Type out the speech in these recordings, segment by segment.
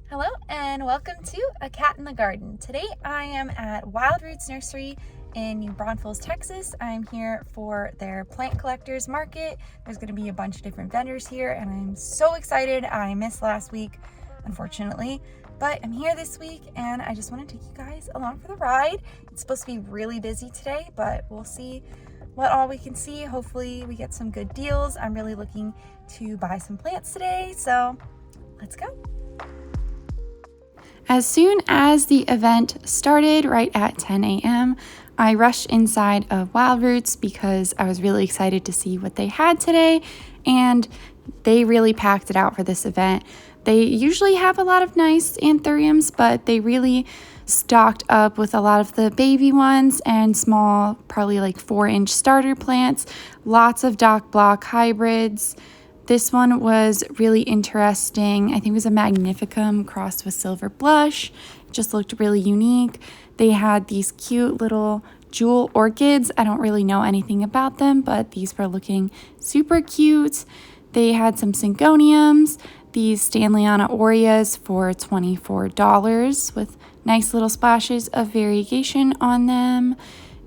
Hello and welcome to A Cat in the Garden. Today I am at Wild Roots Nursery in New Braunfels, Texas. I'm here for their plant collectors market. There's going to be a bunch of different vendors here and I'm so excited. I missed last week, unfortunately, but I'm here this week and I just want to take you guys along for the ride. It's supposed to be really busy today, but we'll see what all we can see. Hopefully we get some good deals. I'm really looking to buy some plants today, so let's go. As soon as the event started, right at 10 a.m., I rushed inside of Wild Roots because I was really excited to see what they had today, and they really packed it out for this event. They usually have a lot of nice anthuriums, but they really stocked up with a lot of the baby ones and small, probably like 4-inch starter plants, lots of dock block hybrids. This one was really interesting. I think it was a Magnificum crossed with Silver Blush. It just looked really unique. They had these cute little jewel orchids. I don't really know anything about them, but these were looking super cute. They had some Syngoniums, these Stanleyana Aureas for $24 with nice little splashes of variegation on them.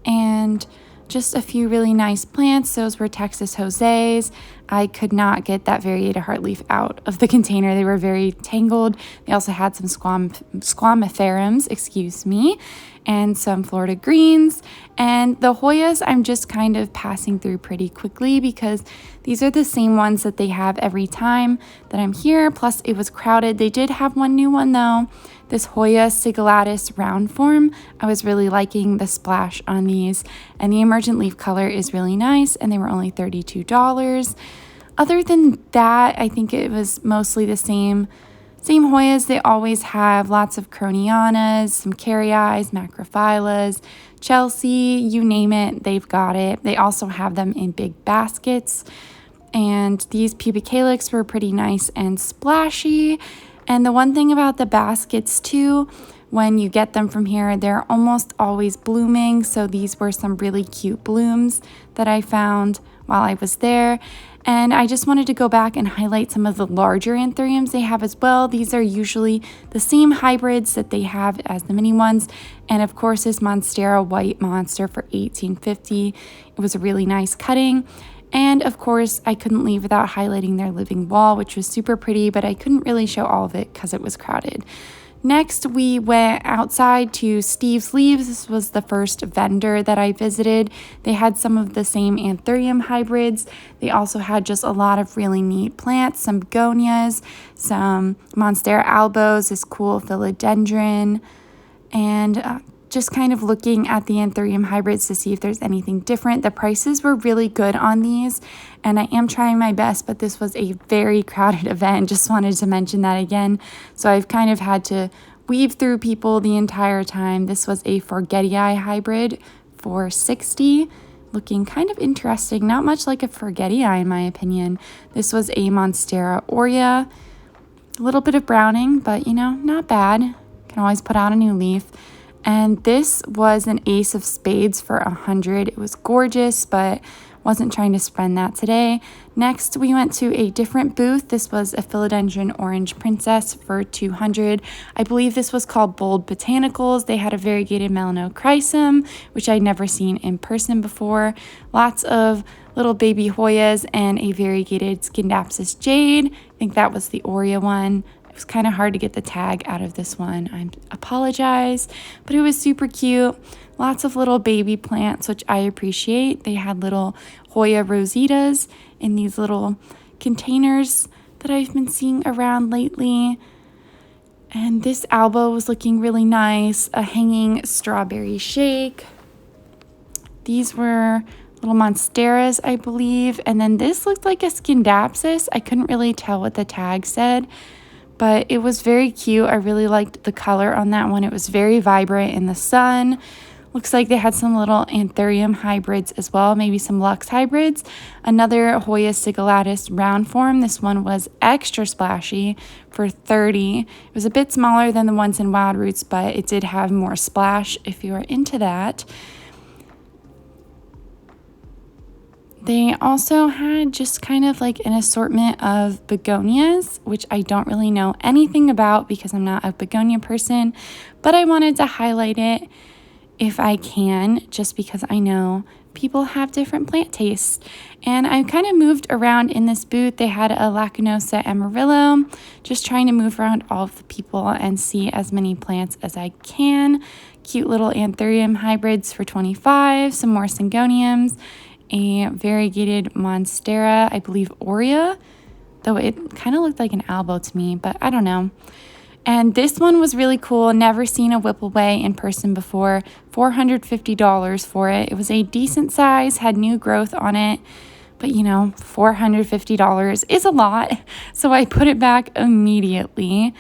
And just a few really nice plants. Those were Texas Jose's. I could not get that variegata heartleaf out of the container. They were very tangled. They also had some squamiferums, and some Florida greens. And the Hoyas, I'm just kind of passing through pretty quickly because these are the same ones that they have every time that I'm here. Plus, it was crowded. They did have one new one though. This Hoya Sigillatus round form. I was really liking the splash on these, and the emergent leaf color is really nice, and they were only $32. Other than that, I think it was mostly the same Hoyas. They always have lots of Cronianas, some Carrii, Macrophylas, Chelsea, you name it, they've got it. They also have them in big baskets, and these pubic calyx were pretty nice and splashy. And the one thing about the baskets too, when you get them from here, they're almost always blooming. So these were some really cute blooms that I found while I was there. And I just wanted to go back and highlight some of the larger anthuriums they have as well. These are usually the same hybrids that they have as the mini ones. And of course, this Monstera White Monster for $18.50. It was a really nice cutting. And of course, I couldn't leave without highlighting their living wall, which was super pretty, but I couldn't really show all of it because it was crowded. Next, we went outside to Steve's Leaves. This was the first vendor that I visited. They had some of the same anthurium hybrids. They also had just a lot of really neat plants, some begonias, some Monstera albos, this cool philodendron, and just kind of looking at the anthurium hybrids to see if there's anything different. The prices were really good on these, and I am trying my best, but this was a very crowded event. Just wanted to mention that again. So I've kind of had to weave through people the entire time. This was a Forgetii hybrid for $60, looking kind of interesting. Not much like a Forgetii in my opinion. This was a Monstera Aurea. A little bit of browning, but not bad. Can always put out a new leaf. And this was an Ace of Spades for $100. It was gorgeous, but wasn't trying to spend that today. Next, we went to a different booth. This was a Philodendron Orange Princess for $200. I believe this was called Bold Botanicals. They had a variegated Melanochrysum, which I'd never seen in person before. Lots of little baby Hoyas and a variegated Scindapsus Jade. I think that was the Aurea one. It was kind of hard to get the tag out of this one. I apologize, but it was super cute. Lots of little baby plants, which I appreciate. They had little Hoya Rositas in these little containers that I've been seeing around lately. And this albo was looking really nice. A hanging strawberry shake. These were little Monsteras, I believe. And then this looked like a Scindapsus. I couldn't really tell what the tag said, but it was very cute. I really liked the color on that one. It was very vibrant in the sun. Looks like they had some little anthurium hybrids as well, maybe some Lux hybrids. Another Hoya Sigillatus round form. This one was extra splashy for $30. It was a bit smaller than the ones in Wild Roots, but it did have more splash if you are into that. They also had just kind of like an assortment of begonias, which I don't really know anything about because I'm not a begonia person, but I wanted to highlight it if I can, just because I know people have different plant tastes. And I kind of moved around in this booth. They had a Lacanosa Amarillo, just trying to move around all of the people and see as many plants as I can. Cute little anthurium hybrids for $25, some more syngoniums, a variegated monstera, I believe Aurea, though it kind of looked like an albo to me, but I don't know. And this one was really cool. Never seen a Whippleway in person before. $450 for it. It was a decent size, had new growth on it. But you know, $450 is a lot. So I put it back immediately.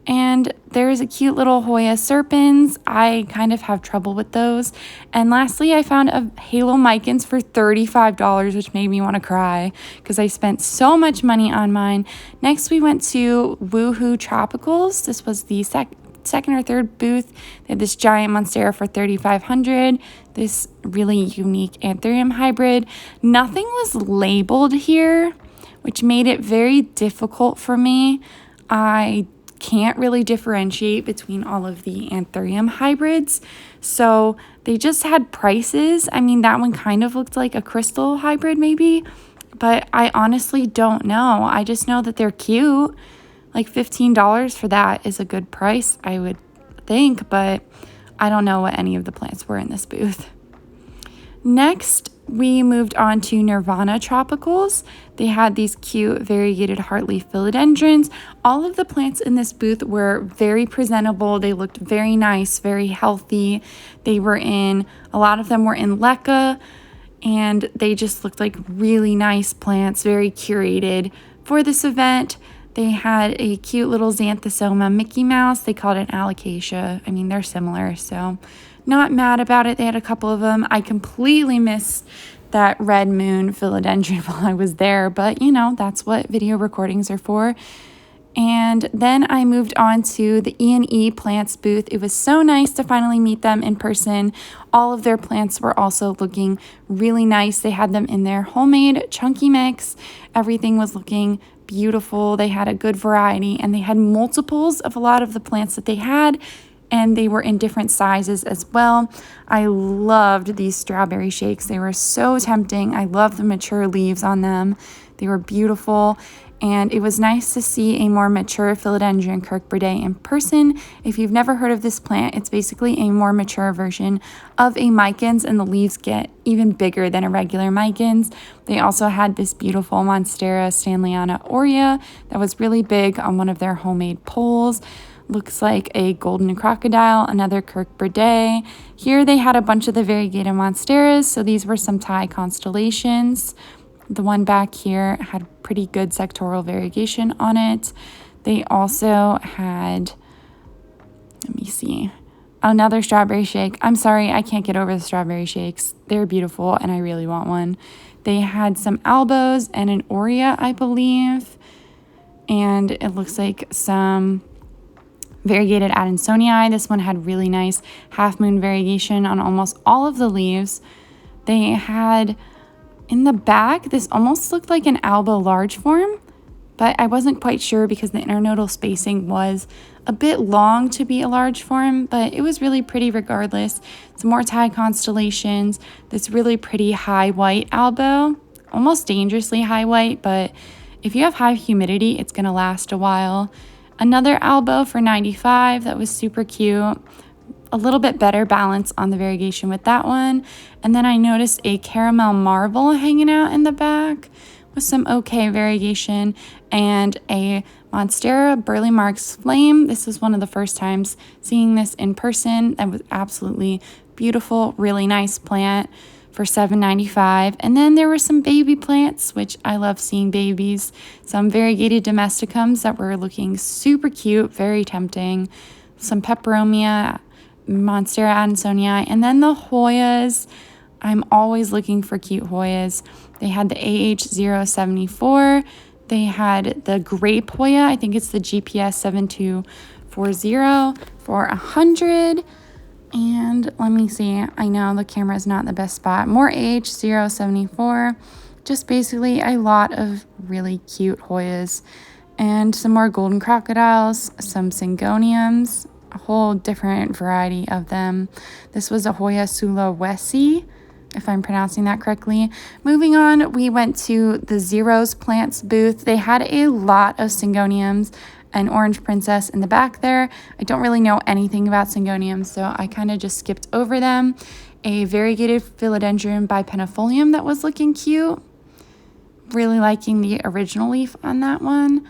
And there's a cute little Hoya serpens. I kind of have trouble with those. And lastly, I found a Halo Micans for $35, which made me want to cry because I spent so much money on mine. Next, we went to Woohoo Tropicals. This was the second or third booth. They had this giant monstera for $3,500. This really unique anthurium hybrid. Nothing was labeled here, which made it very difficult for me. I can't really differentiate between all of the anthurium hybrids. So they just had prices. I mean, that one kind of looked like a crystal hybrid maybe, but I honestly don't know. I just know that they're cute. Like $15 for that is a good price, I would think, but I don't know what any of the plants were in this booth. Next, we moved on to Nirvana Tropicals. They had these cute variegated heartleaf philodendrons. All of the plants in this booth were very presentable. They looked very nice, very healthy. A lot of them were in LECA, and they just looked like really nice plants, very curated for this event. They had a cute little Xanthosoma Mickey Mouse. They called it an alocasia. I mean, they're similar, so not mad about it. They had a couple of them. I completely missed that red moon philodendron while I was there, but you know, that's what video recordings are for. And then I moved on to the E&E Plants booth. It was so nice to finally meet them in person. All of their plants were also looking really nice. They had them in their homemade chunky mix. Everything was looking beautiful. They had a good variety, and they had multiples of a lot of the plants that they had, and they were in different sizes as well. I loved these strawberry shakes. They were so tempting. I love the mature leaves on them. They were beautiful. And it was nice to see a more mature philodendron Kirkbride in person. If you've never heard of this plant, it's basically a more mature version of a Micans, and the leaves get even bigger than a regular Micans. They also had this beautiful Monstera Stanleyana Aurea that was really big on one of their homemade poles. Looks like a golden crocodile, another Kirkbride. Here they had a bunch of the variegated monsteras, so these were some Thai constellations. The one back here had pretty good sectoral variegation on it. They also had, let me see, another strawberry shake. I'm sorry, I can't get over the strawberry shakes. They're beautiful, and I really want one. They had some albos and an Aurea, I believe. And it looks like some variegated Adansonii. This one had really nice half moon variegation on almost all of the leaves. They had in the back, this almost looked like an albo large form, but I wasn't quite sure because the internodal spacing was a bit long to be a large form, but it was really pretty regardless. Some more Thai constellations, this really pretty high white albo, almost dangerously high white, but if you have high humidity, it's gonna last a while. Another albo for $95, that was super cute. A little bit better balance on the variegation with that one. And then I noticed a caramel marble hanging out in the back with some okay variegation, and a Monstera Burley Marks Flame. This was one of the first times seeing this in person. That was absolutely beautiful, really nice plant for $7.95. And then there were some baby plants, which I love seeing babies. Some variegated domesticums that were looking super cute, very tempting. Some peperomia, Monstera Adansonii, and then the Hoyas. I'm always looking for cute Hoyas. They had the AH074. They had the grape Hoya. I think it's the GPS 7240 for $100. And let me see. I know the camera is not in the best spot. More AH074. just basically a lot of really cute Hoyas and some more golden crocodiles, some syngoniums, a whole different variety of them. This was a Hoya sulawesi, if I'm pronouncing that correctly. Moving on, we went to the Zeros Plants booth. They had a lot of syngoniums and orange princess in the back there. I don't really know anything about syngoniums, so I kind of just skipped over them. A variegated philodendron bipenifolium that was looking cute. Really liking the original leaf on that one.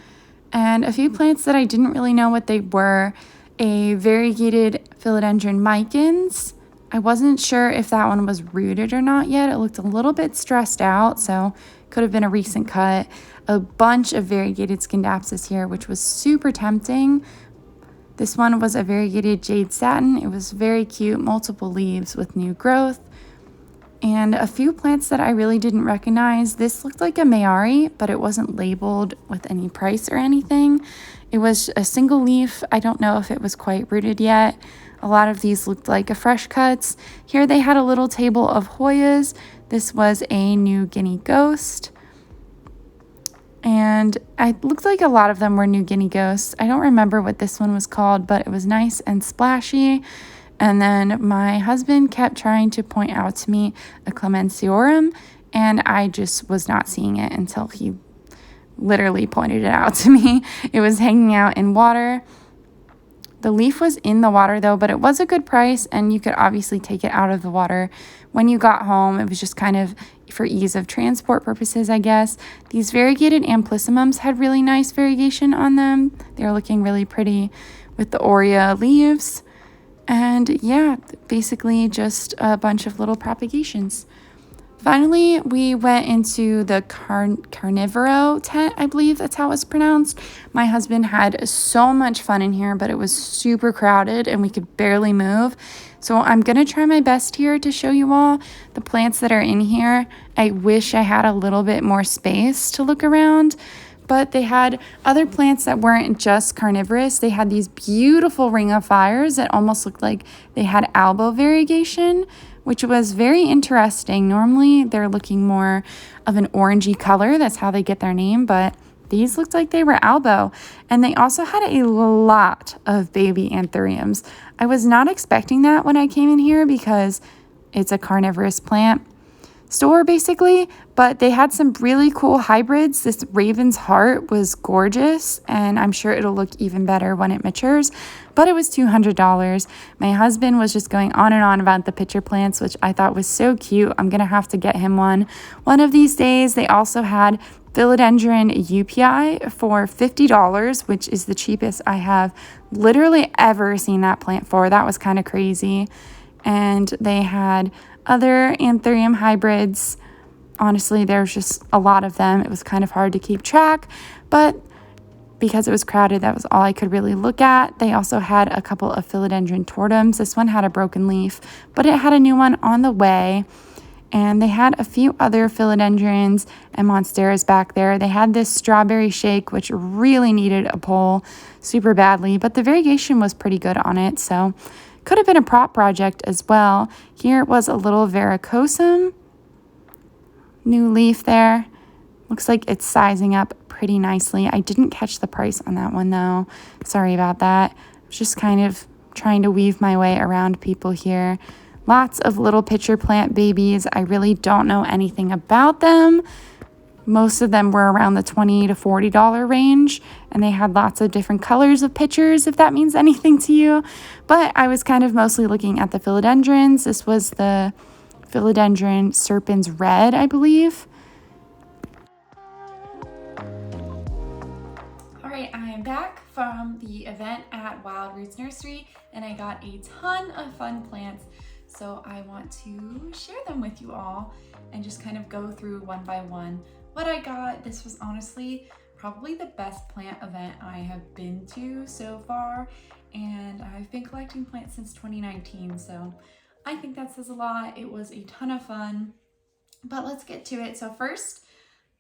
And a few plants that I didn't really know what they were. A variegated philodendron micans. I wasn't sure if that one was rooted or not yet. It looked a little bit stressed out, so could have been a recent cut. A bunch of variegated scindapsus here, which was super tempting. This one was a variegated jade satin. It was very cute, multiple leaves with new growth. And a few plants that I really didn't recognize. This looked like a Mayari, but it wasn't labeled with any price or anything. It was a single leaf. I don't know if it was quite rooted yet. A lot of these looked like a fresh cuts. Here they had a little table of Hoyas. This was a New Guinea Ghost. And it looked like a lot of them were New Guinea Ghosts. I don't remember what this one was called, but it was nice and splashy. And then my husband kept trying to point out to me a Clemenciorum, and I just was not seeing it until he literally pointed it out to me. It was hanging out in water. The leaf was in the water though, but it was a good price, and you could obviously take it out of the water when you got home. It was just kind of for ease of transport purposes, I guess. These variegated amplissimums had really nice variegation on them. They were looking really pretty with the Aurea leaves. And yeah, basically just a bunch of little propagations. Finally, we went into the carnivoro tent, I believe that's how it's pronounced. My husband had so much fun in here, but it was super crowded and we could barely move. So I'm going to try my best here to show you all the plants that are in here. I wish I had a little bit more space to look around, but they had other plants that weren't just carnivorous. They had these beautiful ring of fires that almost looked like they had albo variegation, which was very interesting. Normally they're looking more of an orangey color. That's how they get their name, but these looked like they were albo. And they also had a lot of baby anthuriums. I was not expecting that when I came in here because it's a carnivorous plant store basically, but they had some really cool hybrids. This Raven's Heart was gorgeous, and I'm sure it'll look even better when it matures, but it was $200. My husband was just going on and on about the pitcher plants, which I thought was so cute. I'm gonna have to get him one of these days. They also had philodendron UPI for $50, which is the cheapest I have literally ever seen that plant for. That was kind of crazy. And they had other anthurium hybrids. Honestly, there's just a lot of them. It was kind of hard to keep track, but because it was crowded, that was all I could really look at. They also had a couple of philodendron tortums. This one had a broken leaf, but it had a new one on the way. And they had a few other philodendrons and monsteras back there. They had this strawberry shake, which really needed a pull super badly, but the variegation was pretty good on it, so could have been a prop project as well. Here was a little varicosum. New leaf there. Looks like it's sizing up pretty nicely. I didn't catch the price on that one though. Sorry about that. I was just kind of trying to weave my way around people here. Lots of little pitcher plant babies. I really don't know anything about them. Most of them were around the $20 to $40 range, and they had lots of different colors of pitchers, if that means anything to you. But I was kind of mostly looking at the philodendrons. This was the philodendron serpens red, I believe. All right, I am back from the event at Wild Roots Nursery, and I got a ton of fun plants. So I want to share them with you all and just kind of go through one by one what I got. This was honestly probably the best plant event I have been to so far, and I've been collecting plants since 2019, so I think that says a lot. It was a ton of fun, but let's get to it. So first,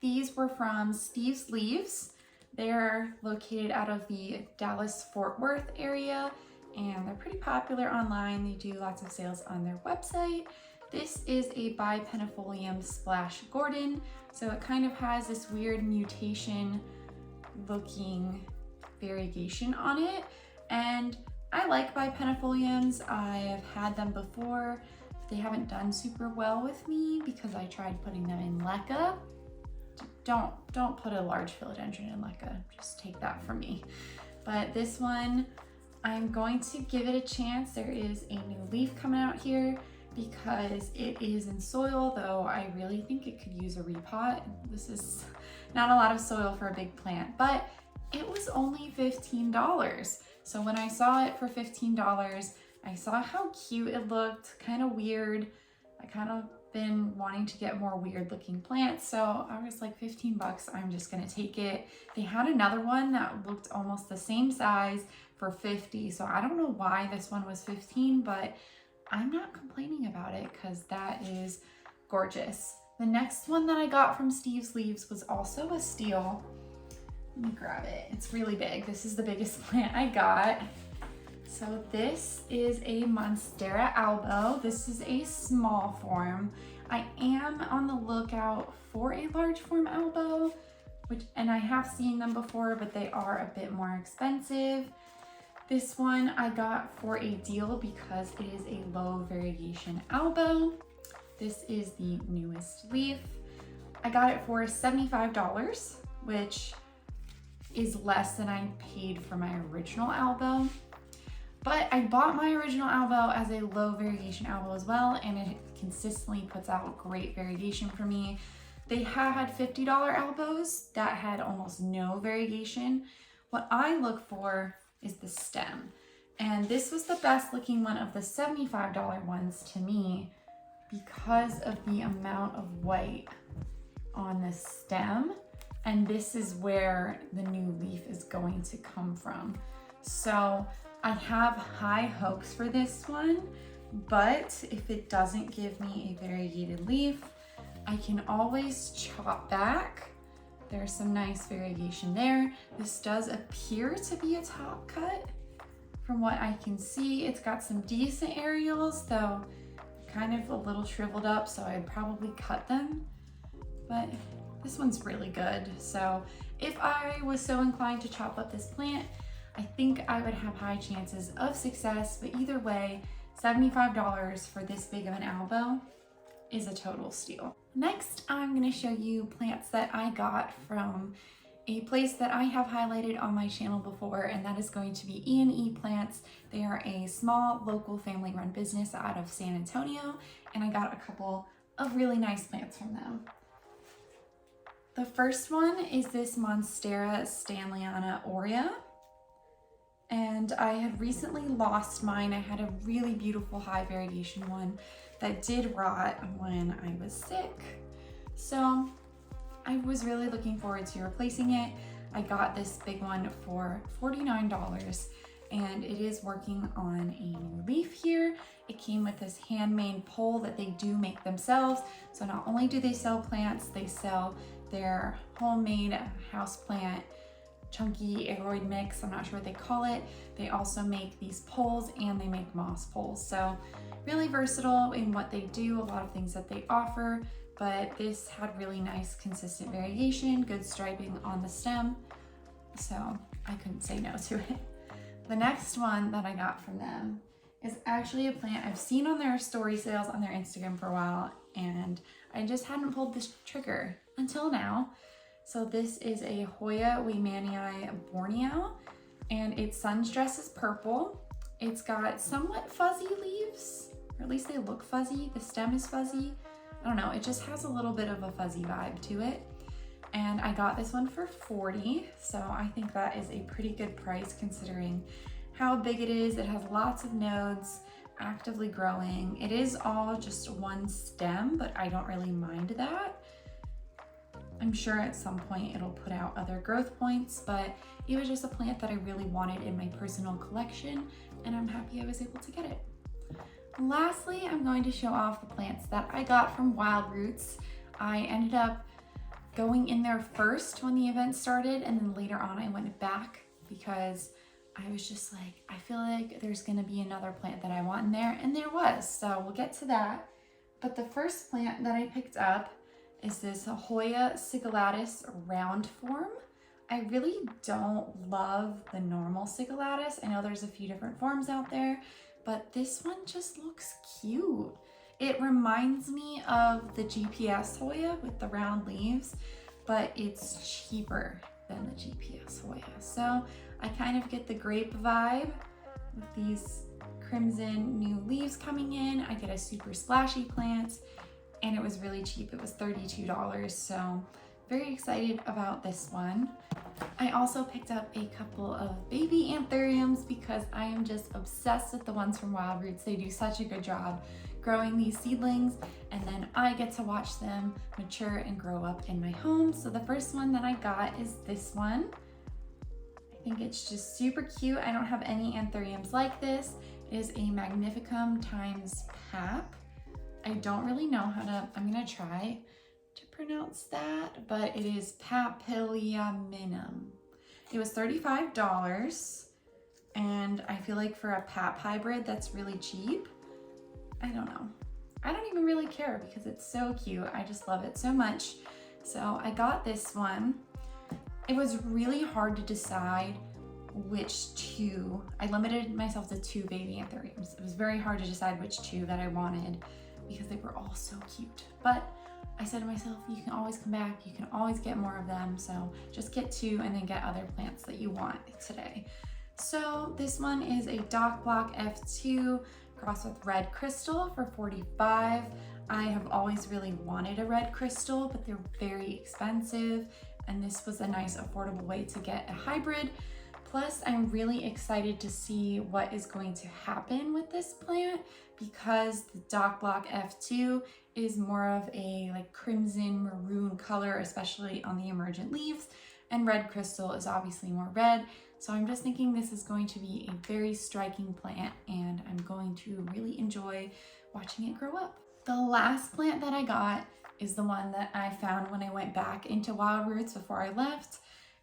these were from Steve's Leaves. They're located out of the Dallas-Fort Worth area, and they're pretty popular online. They do lots of sales on their website. This is a Bipenifolium Splash Gordon. So it kind of has this weird mutation looking variegation on it. And I like Bipenifoliums. I have had them before. They haven't done super well with me because I tried putting them in leca. Don't put a large philodendron in leca, just take that from me. But this one, I'm going to give it a chance. There is a new leaf coming out here because it is in soil, though I really think it could use a repot. This is not a lot of soil for a big plant, but it was only $15. So when I saw it for $15, I saw how cute it looked, kind of weird. I kind of been wanting to get more weird looking plants, so I was like, 15 bucks, I'm just gonna take it. They had another one that looked almost the same size for 50, so I don't know why this one was 15, but I'm not complaining about it because that is gorgeous. The next one that I got from Steve's Leaves was also a steal. Let me grab it. It's really big. This is the biggest plant I got. So this is a Monstera albo. This is a small form. I am on the lookout for a large form albo, and I have seen them before, but they are a bit more expensive. This one I got for a deal because it is a low variegation albo. This is the newest leaf. I got it for $75, which is less than I paid for my original albo. But I bought my original albo as a low variegation albo as well, and it consistently puts out great variegation for me. They had $50 albos that had almost no variegation. What I look for is the stem. And this was the best looking one of the $75 ones to me because of the amount of white on the stem. And this is where the new leaf is going to come from. So I have high hopes for this one, but if it doesn't give me a variegated leaf, I can always chop back. There's some nice variegation there. This does appear to be a top cut. From what I can see, it's got some decent areoles, though kind of a little shriveled up, so I'd probably cut them. But this one's really good. So if I was so inclined to chop up this plant, I think I would have high chances of success, but either way, $75 for this big of an albo is a total steal. Next, I'm gonna show you plants that I got from a place that I have highlighted on my channel before, and that is going to be E&E Plants. They are a small local family-run business out of San Antonio, and I got a couple of really nice plants from them. The first one is this Monstera Stanleyana aurea. And I had recently lost mine. I had a really beautiful high variegation one that did rot when I was sick. So I was really looking forward to replacing it. I got this big one for $49, and it is working on a new leaf here. It came with this handmade pole that they do make themselves. So not only do they sell plants, they sell their homemade houseplant chunky aeroid mix, I'm not sure what they call it. They also make these poles and they make moss poles. So really versatile in what they do, a lot of things that they offer, but this had really nice consistent variegation, good striping on the stem. So I couldn't say no to it. The next one that I got from them is actually a plant I've seen on their story sales on their Instagram for a while, and I just hadn't pulled this trigger until now. So this is a Hoya Weimannii Borneo, and its sundress is purple. It's got somewhat fuzzy leaves, or at least they look fuzzy. The stem is fuzzy. I don't know, it just has a little bit of a fuzzy vibe to it. And I got this one for $40, so I think that is a pretty good price considering how big it is. It has lots of nodes, actively growing. It is all just one stem, but I don't really mind that. I'm sure at some point it'll put out other growth points, but it was just a plant that I really wanted in my personal collection, and I'm happy I was able to get it. Lastly, I'm going to show off the plants that I got from Wild Roots. I ended up going in there first when the event started, and then later on I went back because I was just like, I feel like there's gonna be another plant that I want in there, and there was, so we'll get to that. But the first plant that I picked up is this Hoya cingulatus round form. I really don't love the normal cingulatus. I know there's a few different forms out there, but this one just looks cute. It reminds me of the GPS Hoya with the round leaves, but it's cheaper than the GPS Hoya. So I kind of get the grape vibe with these crimson new leaves coming in. I get a super splashy plant and it was really cheap. It was $32, so very excited about this one. I also picked up a couple of baby anthuriums because I am just obsessed with the ones from Wild Roots. They do such a good job growing these seedlings, and then I get to watch them mature and grow up in my home. So the first one that I got is this one. I think it's just super cute. I don't have any anthuriums like this. It is a Magnificum times Pap. I don't really know how to, I'm gonna try to pronounce that, but it is Papilliaminum. It was $35, and I feel like for a Pap hybrid, that's really cheap. I don't know. I don't even really care because it's so cute. I just love it so much. So I got this one. It was really hard to decide which two. I limited myself to 2 baby anthuriums. It was very hard to decide which 2 that I wanted because they were all so cute. But I said to myself, you can always come back, you can always get more of them, so just get 2 and then get other plants that you want today. So this one is a Dock Block F2 crossed with red crystal for $45. I have always really wanted a red crystal, but they're very expensive, and this was a nice affordable way to get a hybrid. Plus, I'm really excited to see what is going to happen with this plant because the Dock Block F2 is more of a like crimson maroon color, especially on the emergent leaves, and red crystal is obviously more red. So I'm just thinking this is going to be a very striking plant, and I'm going to really enjoy watching it grow up. The last plant that I got is the one that I found when I went back into Wild Roots before I left.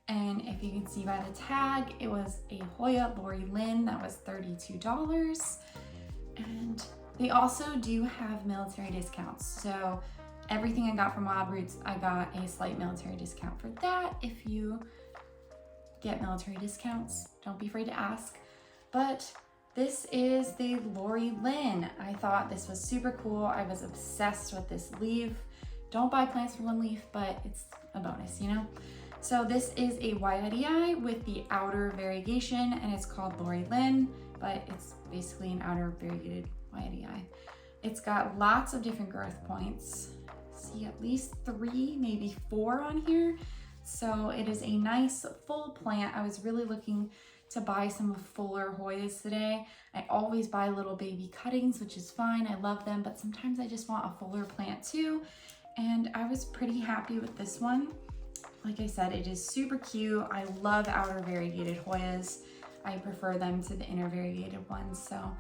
And if you can see by the tag, it was a Hoya Lori Lynn that was $32. And they also do have military discounts. So everything I got from Wild Roots, I got a slight military discount for that. If you get military discounts, don't be afraid to ask. But this is the Lori Lynn. I thought this was super cool. I was obsessed with this leaf. Don't buy plants for one leaf, but it's a bonus, you know? So this is a YIDI with the outer variegation, and it's called Lori Lynn, but it's basically an outer variegated YIDI. It's got lots of different growth points. See at least 3, maybe 4 on here. So it is a nice full plant. I was really looking to buy some fuller Hoyas today. I always buy little baby cuttings, which is fine. I love them, but sometimes I just want a fuller plant too. And I was pretty happy with this one. Like I said, it is super cute. I love outer variegated Hoyas. I prefer them to the inner variegated ones. So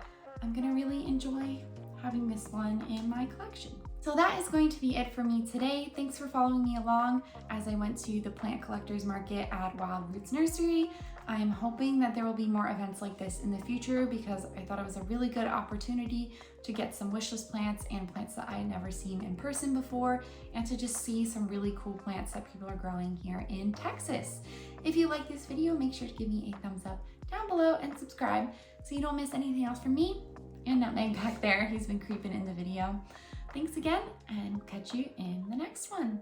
I'm gonna really enjoy having this one in my collection. So that is going to be it for me today. Thanks for following me along as I went to the plant collectors market at Wild Roots Nursery. I am hoping that there will be more events like this in the future because I thought it was a really good opportunity to get some wishlist plants and plants that I had never seen in person before, and to just see some really cool plants that people are growing here in Texas. If you like this video, make sure to give me a thumbs up down below and subscribe so you don't miss anything else from me. And Nutmeg back there, he's been creeping in the video. Thanks again, and catch you in the next one.